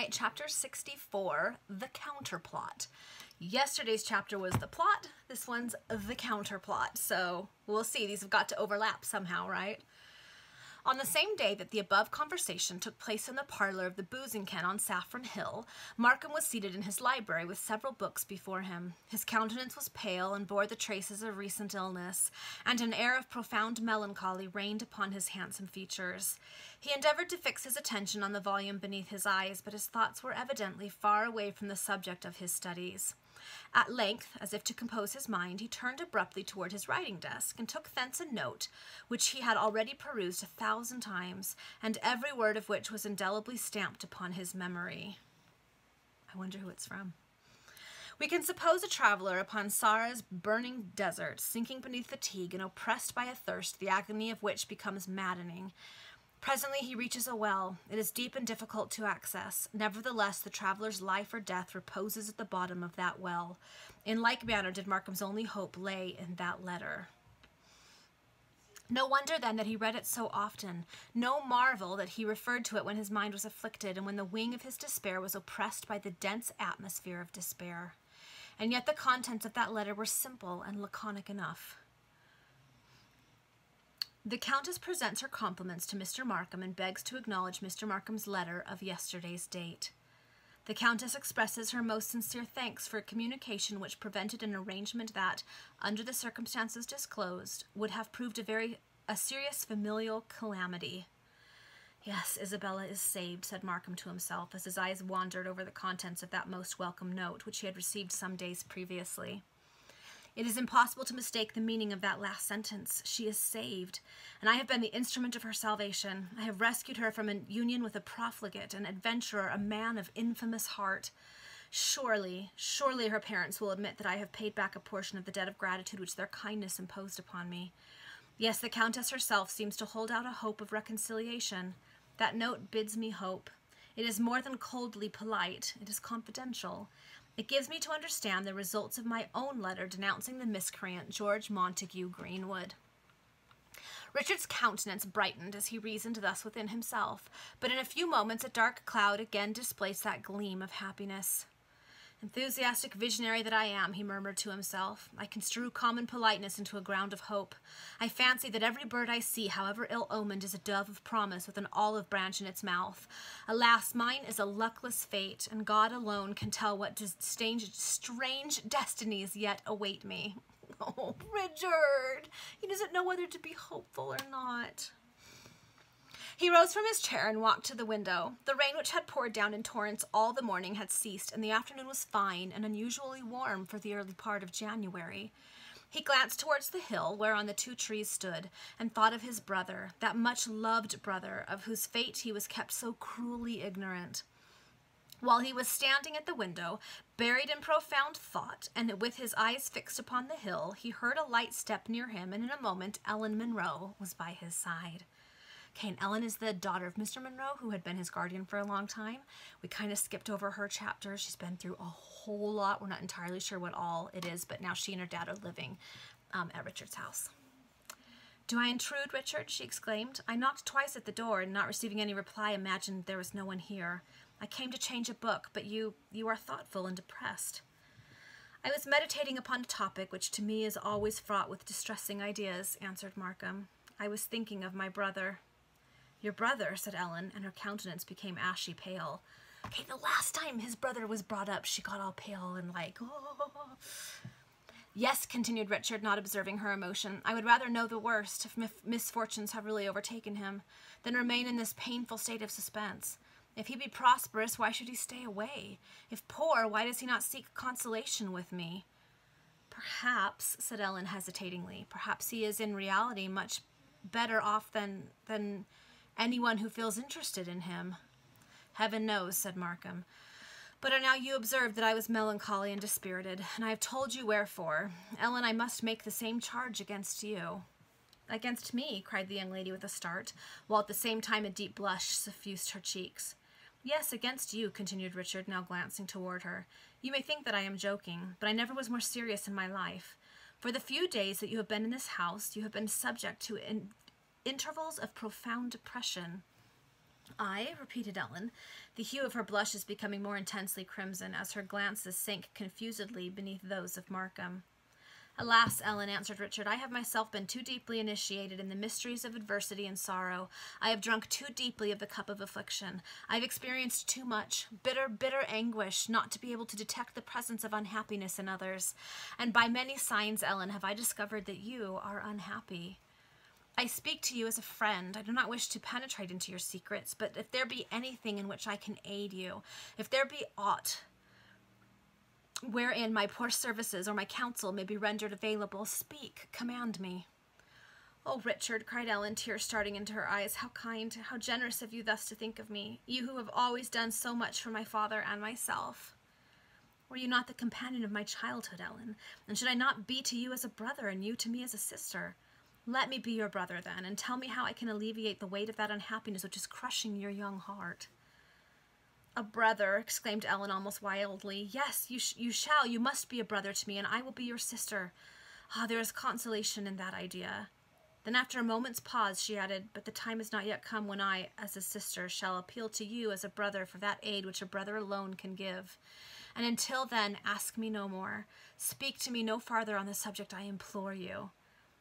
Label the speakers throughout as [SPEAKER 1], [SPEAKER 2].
[SPEAKER 1] Chapter 64, The Counterplot. Yesterday's chapter was the plot. This one's the counterplot. So we'll see. These have got to overlap somehow, right? On the same day that the above conversation took place in the parlor of the boozing ken on Saffron Hill, Markham was seated in his library with several books before him. His countenance was pale and bore the traces of recent illness, and an air of profound melancholy reigned upon his handsome features. He endeavored to fix his attention on the volume beneath his eyes, but his thoughts were evidently far away from the subject of his studies. At length, as if to compose his mind, he turned abruptly toward his writing desk and took thence a note which he had already perused 1,000 times, and every word of which was indelibly stamped upon his memory. I wonder who it's from. We can suppose a traveler upon Sahara's burning desert, sinking beneath fatigue and oppressed by a thirst, the agony of which becomes maddening. Presently he reaches a well. It is deep and difficult to access. Nevertheless, the traveler's life or death reposes at the bottom of that well. In like manner did Markham's only hope lay in that letter. No wonder, then, that he read it so often. No marvel that he referred to it when his mind was afflicted and when the wing of his despair was oppressed by the dense atmosphere of despair. And yet the contents of that letter were simple and laconic enough. The Countess presents her compliments to Mr. Markham and begs to acknowledge Mr. Markham's letter of yesterday's date. The Countess expresses her most sincere thanks for a communication which prevented an arrangement that, under the circumstances disclosed, would have proved a serious familial calamity. Yes, Isabella is saved, said Markham to himself, as his eyes wandered over the contents of that most welcome note, which he had received some days previously. It is impossible to mistake the meaning of that last sentence. She is saved, and I have been the instrument of her salvation. I have rescued her from a union with a profligate, an adventurer, a man of infamous heart. Surely her parents will admit that I have paid back a portion of the debt of gratitude which their kindness imposed upon me. Yes, the Countess herself seems to hold out a hope of reconciliation. That note bids me hope. It is more than coldly polite. It is confidential. It gives me to understand the results of my own letter denouncing the miscreant George Montague Greenwood. Richard's countenance brightened as he reasoned thus within himself, but in a few moments a dark cloud again displaced that gleam of happiness. Enthusiastic visionary that I am, he murmured to himself, I construe common politeness into a ground of hope. I fancy that every bird I see, however ill-omened, is a dove of promise with an olive branch in its mouth. Alas, mine is a luckless fate, and God alone can tell what strange destinies yet await me. Oh, Richard! He doesn't know whether to be hopeful or not. He rose from his chair and walked to the window. The rain which had poured down in torrents all the morning had ceased, and the afternoon was fine and unusually warm for the early part of January. He glanced towards the hill whereon the 2 trees stood, and thought of his brother, that much-loved brother, of whose fate he was kept so cruelly ignorant. While he was standing at the window, buried in profound thought, and with his eyes fixed upon the hill, he heard a light step near him, and in a moment Ellen Munro was by his side. Okay, and Ellen is the daughter of Mr. Munro, who had been his guardian for a long time. We kind of skipped over her chapter. She's been through a whole lot. We're not entirely sure what all it is, but now she and her dad are living at Richard's house. Do I intrude, Richard? She exclaimed. I knocked twice at the door, and not receiving any reply, imagined there was no one here. I came to change a book, but you are thoughtful and depressed. I was meditating upon a topic which to me is always fraught with distressing ideas, answered Markham. I was thinking of my brother. Your brother, said Ellen, and her countenance became ashy pale. Okay, the last time his brother was brought up, she got all pale and like, oh. Yes, continued Richard, not observing her emotion, I would rather know the worst, if misfortunes have really overtaken him, than remain in this painful state of suspense. If he be prosperous, why should he stay away? If poor, why does he not seek consolation with me? Perhaps, said Ellen hesitatingly, perhaps he is in reality much better off than anyone who feels interested in him. Heaven knows, said Markham. But now you observe that I was melancholy and dispirited, and I have told you wherefore. Ellen, I must make the same charge against you. Against me, cried the young lady with a start, while at the same time a deep blush suffused her cheeks. Yes, against you, continued Richard, now glancing toward her. You may think that I am joking, but I never was more serious in my life. For the few days that you have been in this house, you have been subject to intervals of profound depression." "I?" repeated Ellen, the hue of her blushes becoming more intensely crimson as her glances sank confusedly beneath those of Markham. "Alas, Ellen," answered Richard, "I have myself been too deeply initiated in the mysteries of adversity and sorrow. I have drunk too deeply of the cup of affliction. I have experienced too much bitter, bitter anguish not to be able to detect the presence of unhappiness in others. And by many signs, Ellen, have I discovered that you are unhappy. I speak to you as a friend. I do not wish to penetrate into your secrets, but if there be anything in which I can aid you, if there be aught wherein my poor services or my counsel may be rendered available, speak, command me." "Oh, Richard," cried Ellen, tears starting into her eyes, "how kind, how generous of you thus to think of me, you who have always done so much for my father and myself. Were you not the companion of my childhood, Ellen? And should I not be to you as a brother, and you to me as a sister? Let me be your brother, then, and tell me how I can alleviate the weight of that unhappiness which is crushing your young heart." "A brother!" exclaimed Ellen almost wildly. "Yes, you must be a brother to me, and I will be your sister. Ah, there is consolation in that idea." Then after a moment's pause, she added, "But the time has not yet come when I, as a sister, shall appeal to you as a brother for that aid which a brother alone can give. And until then, ask me no more. Speak to me no farther on the subject, I implore you."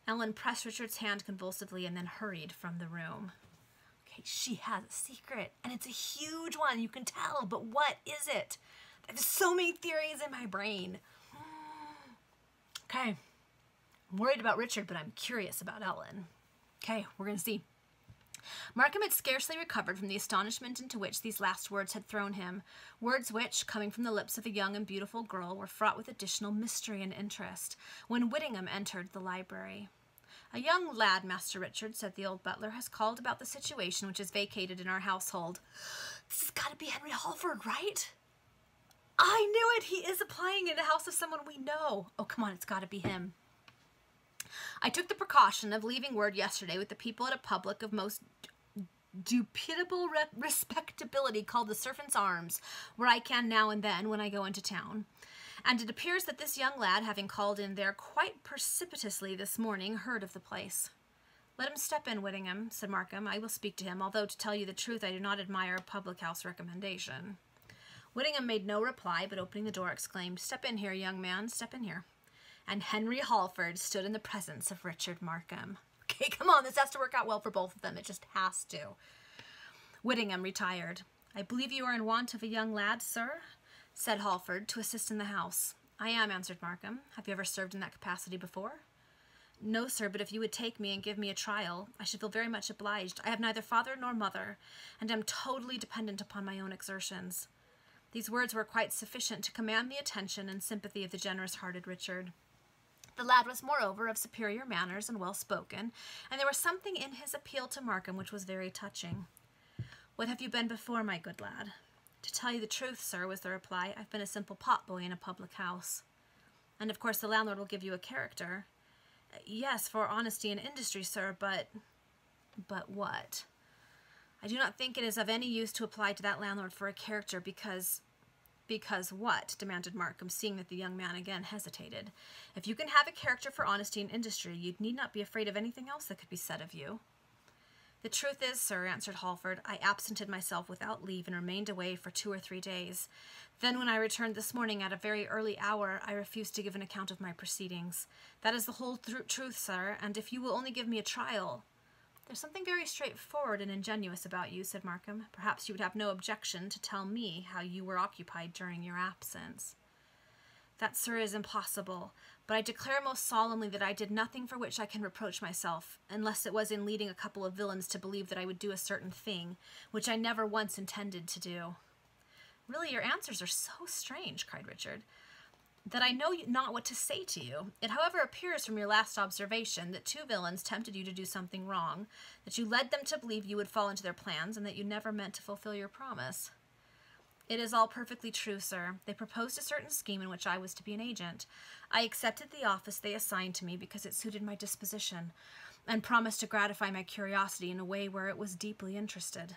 [SPEAKER 1] Ellen pressed Richard's hand convulsively and then hurried from the room. Okay, she has a secret, and it's a huge one, you can tell, but what is it? There's so many theories in my brain. Okay, I'm worried about Richard, but I'm curious about Ellen. Okay, we're going to see. Markham had scarcely recovered from the astonishment into which these last words had thrown him, words which, coming from the lips of a young and beautiful girl, were fraught with additional mystery and interest, when Whittingham entered the library. "A young lad, Master Richard," said the old butler, "has called about the situation which is vacated in our household." "This has got to be Henry Halford, right?" "I knew it! He is applying in the house of someone we know. Oh, come on, it's got to be him. I took the precaution of leaving word yesterday with the people at a public of most duputable respectability called the Servants' Arms, where I can now and then when I go into town. And it appears that this young lad, having called in there quite precipitously this morning, heard of the place." "Let him step in, Whittingham," said Markham. "I will speak to him, although, to tell you the truth, I do not admire a public-house recommendation." Whittingham made no reply, but opening the door, exclaimed, "Step in here, young man, step in here." And Henry Halford stood in the presence of Richard Markham. Okay, come on, this has to work out well for both of them. It just has to. Whittingham retired. "I believe you are in want of a young lad, sir?" said Halford, "to assist in the house." "I am," answered Markham. "Have you ever served in that capacity before?" "No, sir, but if you would take me and give me a trial, I should feel very much obliged. I have neither father nor mother, and am totally dependent upon my own exertions." These words were quite sufficient to command the attention and sympathy of the generous-hearted Richard. The lad was, moreover, of superior manners and well-spoken, and there was something in his appeal to Markham which was very touching. "What have you been before, my good lad?" "To tell you the truth, sir," was the reply, "I've been a simple pot-boy in a public house." "And of course the landlord will give you a character." "Yes, for honesty and industry, sir, but—" "But what?" "I do not think it is of any use to apply to that landlord for a character because—" "Because what?" demanded Markham, seeing that the young man again hesitated. "If you can have a character for honesty and industry, you need not be afraid of anything else that could be said of you." "The truth is, sir," answered Halford, "I absented myself without leave and remained away for 2 or 3 days. Then when I returned this morning at a very early hour, I refused to give an account of my proceedings. That is the whole truth, sir, and if you will only give me a trial—" "There's something very straightforward and ingenuous about you," said Markham. "Perhaps you would have no objection to tell me how you were occupied during your absence." "That, sir, is impossible, but I declare most solemnly that I did nothing for which I can reproach myself, unless it was in leading a couple of villains to believe that I would do a certain thing, which I never once intended to do." "Really, your answers are so strange," cried Richard, "that I know not what to say to you. It, however, appears from your last observation that 2 villains tempted you to do something wrong, that you led them to believe you would fall into their plans, and that you never meant to fulfill your promise." "It is all perfectly true, sir. They proposed a certain scheme in which I was to be an agent. I accepted the office they assigned to me because it suited my disposition, and promised to gratify my curiosity in a way where it was deeply interested."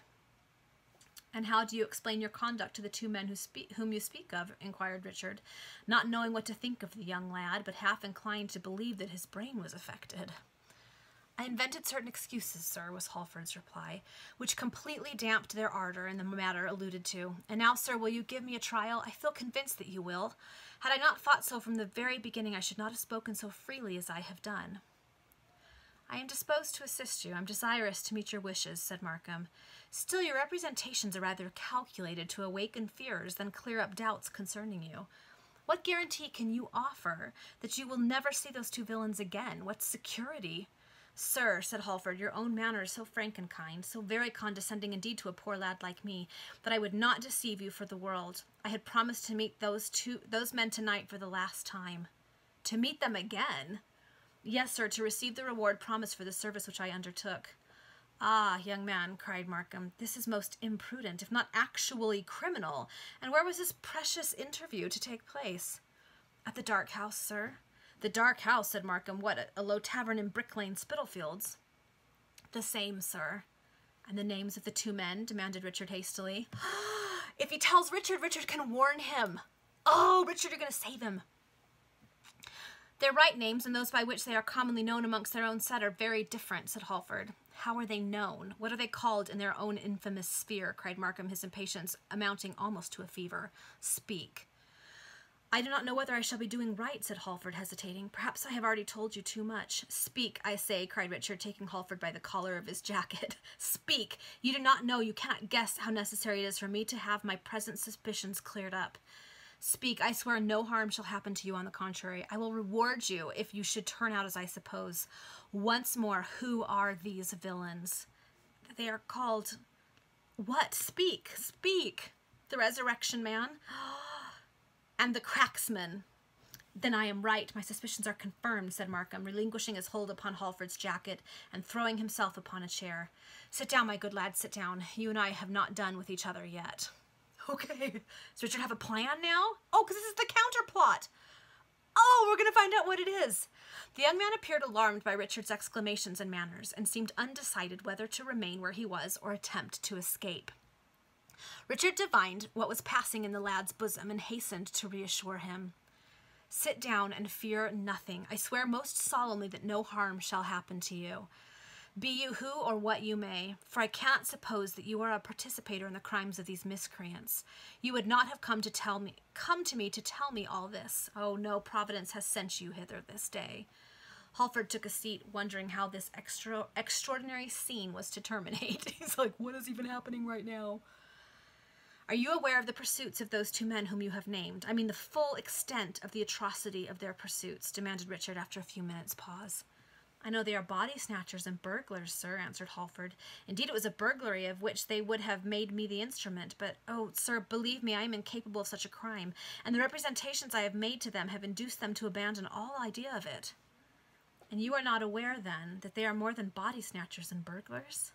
[SPEAKER 1] "And how do you explain your conduct to the two men whom you speak of?" inquired Richard, not knowing what to think of the young lad, but half inclined to believe that his brain was affected. "I invented certain excuses, sir," was Halford's reply, "which completely damped their ardor in the matter alluded to. And now, sir, will you give me a trial? I feel convinced that you will. Had I not thought so from the very beginning, I should not have spoken so freely as I have done." "I am disposed to assist you. I'm desirous to meet your wishes," said Markham. "Still, your representations are rather calculated to awaken fears than clear up doubts concerning you. What guarantee can you offer that you will never see those two villains again? What security?" "Sir," said Halford, "your own manner is so frank and kind, so very condescending indeed to a poor lad like me, that I would not deceive you for the world. I had promised to meet those men tonight for the last time." "To meet them again?" "Yes, sir, to receive the reward promised for the service which I undertook." "Ah, young man," cried Markham, "this is most imprudent, if not actually criminal. And where was this precious interview to take place?" "At the Dark House, sir." "The Dark House," said Markham. "What, a low tavern in Brick Lane, Spitalfields?" "The same, sir." "And the names of the two men?" demanded Richard hastily. "If he tells Richard, Richard can warn him. Oh, Richard, you're going to save him." "Their right names and those by which they are commonly known amongst their own set are very different," said Halford. "How are they known? What are they called in their own infamous sphere?" cried Markham, his impatience amounting almost to a fever. "Speak." "I do not know whether I shall be doing right," said Halford, hesitating. "Perhaps I have already told you too much." "Speak, I say," cried Richard, taking Halford by the collar of his jacket. "Speak! You do not know, you cannot guess how necessary it is for me to have my present suspicions cleared up. Speak, I swear no harm shall happen to you. On the contrary, I will reward you if you should turn out as I suppose. Once more, who are these villains?" "They are called—" "What? Speak! Speak!" "The Resurrection Man and the Cracksman." "Then I am right. My suspicions are confirmed," said Markham, relinquishing his hold upon Halford's jacket and throwing himself upon a chair. "Sit down, my good lad, sit down. You and I have not done with each other yet." "Okay. Does Richard have a plan now?" "Oh, because this is the counterplot." "Oh, we're going to find out what it is." The young man appeared alarmed by Richard's exclamations and manners, and seemed undecided whether to remain where he was or attempt to escape. Richard divined what was passing in the lad's bosom and hastened to reassure him. "Sit down and fear nothing. I swear most solemnly that no harm shall happen to you, be you who or what you may, for I cannot suppose that you are a participator in the crimes of these miscreants. You would not have come to me to tell me all this. Oh, no, Providence has sent you hither this day." Halford took a seat, wondering how this extraordinary scene was to terminate. He's like, what is even happening right now? "Are you aware of the pursuits of those two men whom you have named? I mean the full extent of the atrocity of their pursuits," demanded Richard after a few minutes' pause. "I know they are body snatchers and burglars, sir," answered Halford. "Indeed, it was a burglary of which they would have made me the instrument. But, oh, sir, believe me, I am incapable of such a crime, and the representations I have made to them have induced them to abandon all idea of it." "And you are not aware, then, that they are more than body snatchers and burglars?"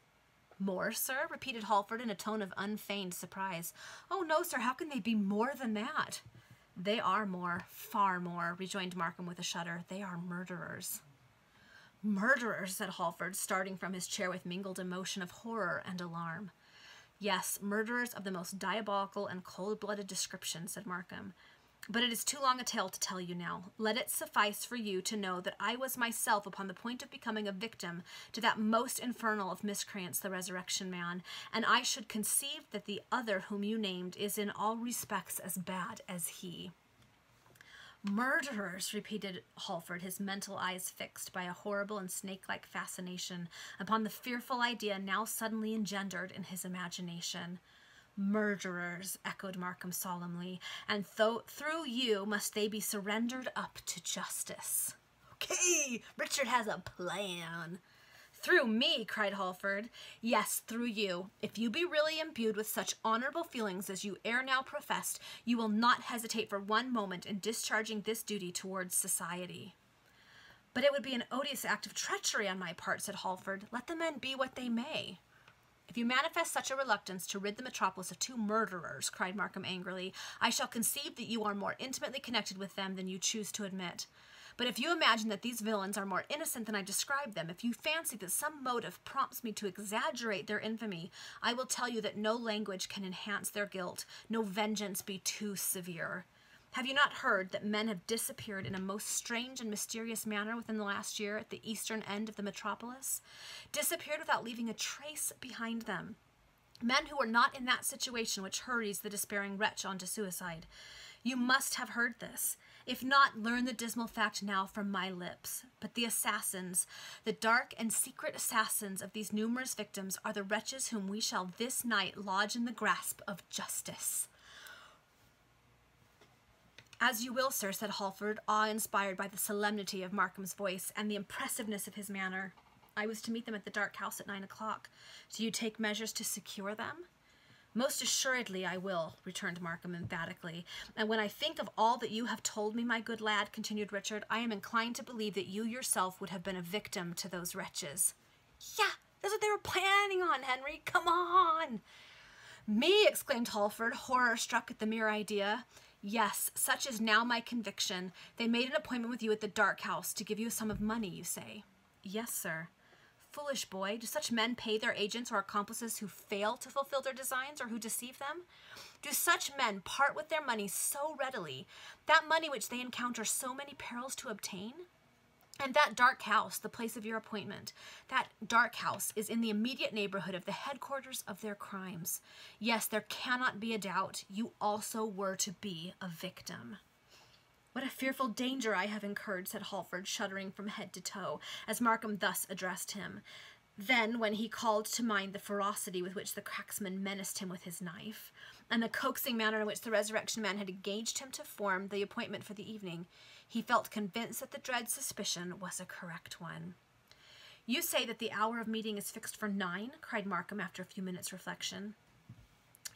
[SPEAKER 1] "More, sir?" repeated Halford in a tone of unfeigned surprise. "Oh, no, sir, how can they be more than that?" "They are more, far more," rejoined Markham with a shudder. "They are murderers." "Murderers," said Halford, starting from his chair with mingled emotion of horror and alarm. "Yes, murderers of the most diabolical and cold-blooded description," said Markham. "But it is too long a tale to tell you now. Let it suffice for you to know that I was myself upon the point of becoming a victim to that most infernal of miscreants, the Resurrection Man, and I should conceive that the other whom you named is in all respects as bad as he." "Murderers," repeated Halford, his mental eyes fixed by a horrible and snake-like fascination upon the fearful idea now suddenly engendered in his imagination. "Murderers," echoed Markham solemnly, "and through you must they be surrendered up to justice." "Okay, Richard has a plan." "Through me," cried Halford. "Yes, through you. If you be really imbued with such honorable feelings as you ere now professed, you will not hesitate for one moment in discharging this duty towards society." "But it would be an odious act of treachery on my part," said Halford. "Let the men be what they may." "If you manifest such a reluctance to rid the metropolis of two murderers," cried Markham angrily, "I shall conceive that you are more intimately connected with them than you choose to admit. But if you imagine that these villains are more innocent than I describe them, if you fancy that some motive prompts me to exaggerate their infamy, I will tell you that no language can enhance their guilt, no vengeance be too severe. Have you not heard that men have disappeared in a most strange and mysterious manner within the last year at the eastern end of the metropolis? Disappeared without leaving a trace behind them. Men who are not in that situation which hurries the despairing wretch on to suicide. You must have heard this. If not, learn the dismal fact now from my lips. But the assassins, the dark and secret assassins of these numerous victims, are the wretches whom we shall this night lodge in the grasp of justice. As you will, sir, said Halford, awe-inspired by the solemnity of Markham's voice and the impressiveness of his manner. I was to meet them at the dark house at 9 o'clock. Do you take measures to secure them? Most assuredly I will, returned Markham emphatically. And when I think of all that you have told me, my good lad, continued Richard, I am inclined to believe that you yourself would have been a victim to those wretches. Yeah, that's what they were planning on, Henry. Come on. Me, exclaimed Halford, horror-struck at the mere idea. Yes, such is now my conviction. They made an appointment with you at the dark house to give you a sum of money, you say? Yes, sir. Foolish boy, do such men pay their agents or accomplices who fail to fulfill their designs or who deceive them? Do such men part with their money so readily, that money which they encounter so many perils to obtain? And that dark house, the place of your appointment, that dark house is in the immediate neighborhood of the headquarters of their crimes. Yes, there cannot be a doubt, you also were to be a victim. What a fearful danger I have incurred, said Halford, shuddering from head to toe, as Markham thus addressed him. Then, when he called to mind the ferocity with which the cracksman menaced him with his knife, and the coaxing manner in which the Resurrection Man had engaged him to form the appointment for the evening, he felt convinced that the dread suspicion was a correct one. You say that the hour of meeting is fixed for 9? Cried Markham after a few minutes' reflection.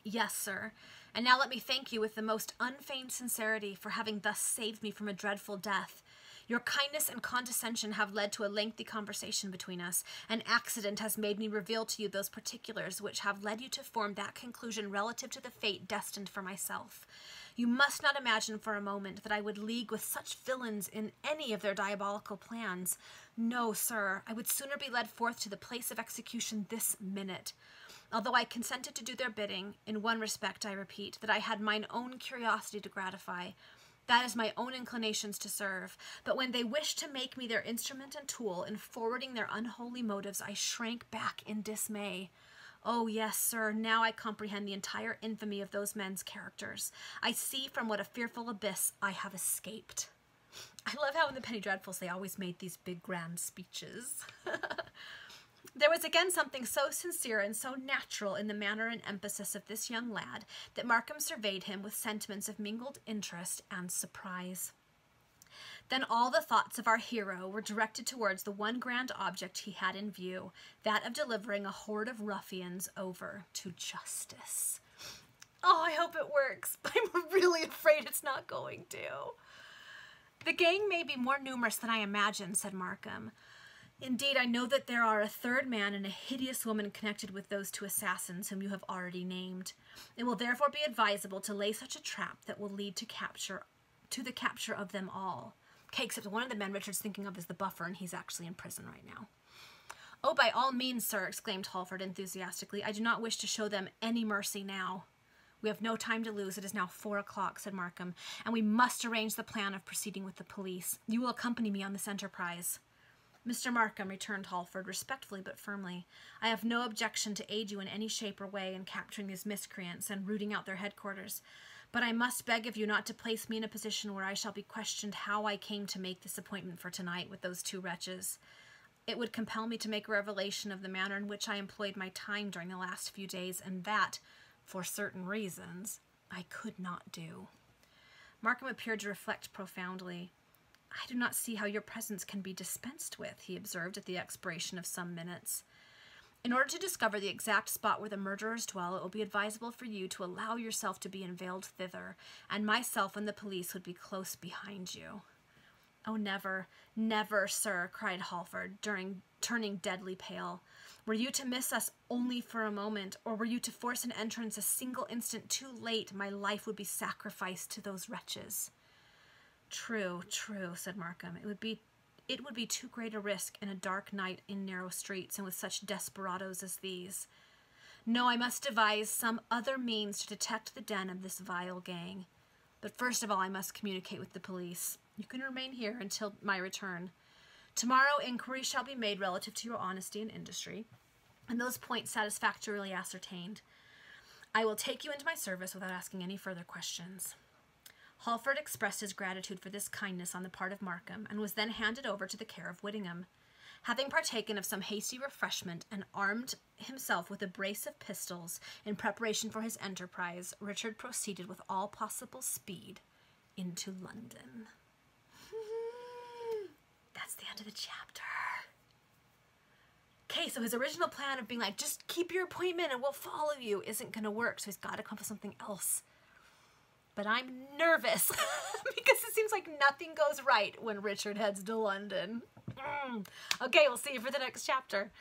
[SPEAKER 1] Yes, sir. And now let me thank you with the most unfeigned sincerity for having thus saved me from a dreadful death. Your kindness and condescension have led to a lengthy conversation between us. An accident has made me reveal to you those particulars which have led you to form that conclusion relative to the fate destined for myself. You must not imagine for a moment that I would league with such villains in any of their diabolical plans. No, sir, I would sooner be led forth to the place of execution this minute. Although I consented to do their bidding, in one respect, I repeat, that I had mine own curiosity to gratify. That is my own inclinations to serve. But when they wished to make me their instrument and tool in forwarding their unholy motives, I shrank back in dismay. Oh, yes, sir, now I comprehend the entire infamy of those men's characters. I see from what a fearful abyss I have escaped. I love how in the Penny Dreadfuls they always made these big grand speeches. There was again something so sincere and so natural in the manner and emphasis of this young lad that Markham surveyed him with sentiments of mingled interest and surprise. Then all the thoughts of our hero were directed towards the one grand object he had in view, that of delivering a horde of ruffians over to justice. Oh, I hope it works, but I'm really afraid it's not going to. The gang may be more numerous than I imagined, said Markham. Indeed, I know that there are a third man and a hideous woman connected with those two assassins whom you have already named. It will therefore be advisable to lay such a trap that will lead to the capture of them all. Okay, except one of the men Richard's thinking of is the buffer, and he's actually in prison right now. Oh, by all means, sir, exclaimed Halford enthusiastically. I do not wish to show them any mercy now. We have no time to lose. It is now 4 o'clock, said Markham, and we must arrange the plan of proceeding with the police. You will accompany me on this enterprise. Mr. Markham, returned Halford, respectfully but firmly, I have no objection to aid you in any shape or way in capturing these miscreants and rooting out their headquarters, but I must beg of you not to place me in a position where I shall be questioned how I came to make this appointment for tonight with those two wretches. It would compel me to make a revelation of the manner in which I employed my time during the last few days, and that, for certain reasons, I could not do. Markham appeared to reflect profoundly. I do not see how your presence can be dispensed with, he observed at the expiration of some minutes. In order to discover the exact spot where the murderers dwell, it will be advisable for you to allow yourself to be unveiled thither, and myself and the police would be close behind you. Oh, never, never, sir, cried Halford, turning deadly pale. Were you to miss us only for a moment, or were you to force an entrance a single instant too late, my life would be sacrificed to those wretches. True, true, said Markham. It would be too great a risk in a dark night in narrow streets and with such desperadoes as these. No, I must devise some other means to detect the den of this vile gang. But first of all, I must communicate with the police. You can remain here until my return. Tomorrow, inquiries shall be made relative to your honesty and industry, and those points satisfactorily ascertained. I will take you into my service without asking any further questions. Halford expressed his gratitude for this kindness on the part of Markham, and was then handed over to the care of Whittingham. Having partaken of some hasty refreshment and armed himself with a brace of pistols in preparation for his enterprise, Richard proceeded with all possible speed into London. That's the end of the chapter. Okay, so his original plan of being like, just keep your appointment and we'll follow you isn't going to work, so he's got to come up with something else. But I'm nervous because it seems like nothing goes right when Richard heads to London. Okay, we'll see you for the next chapter.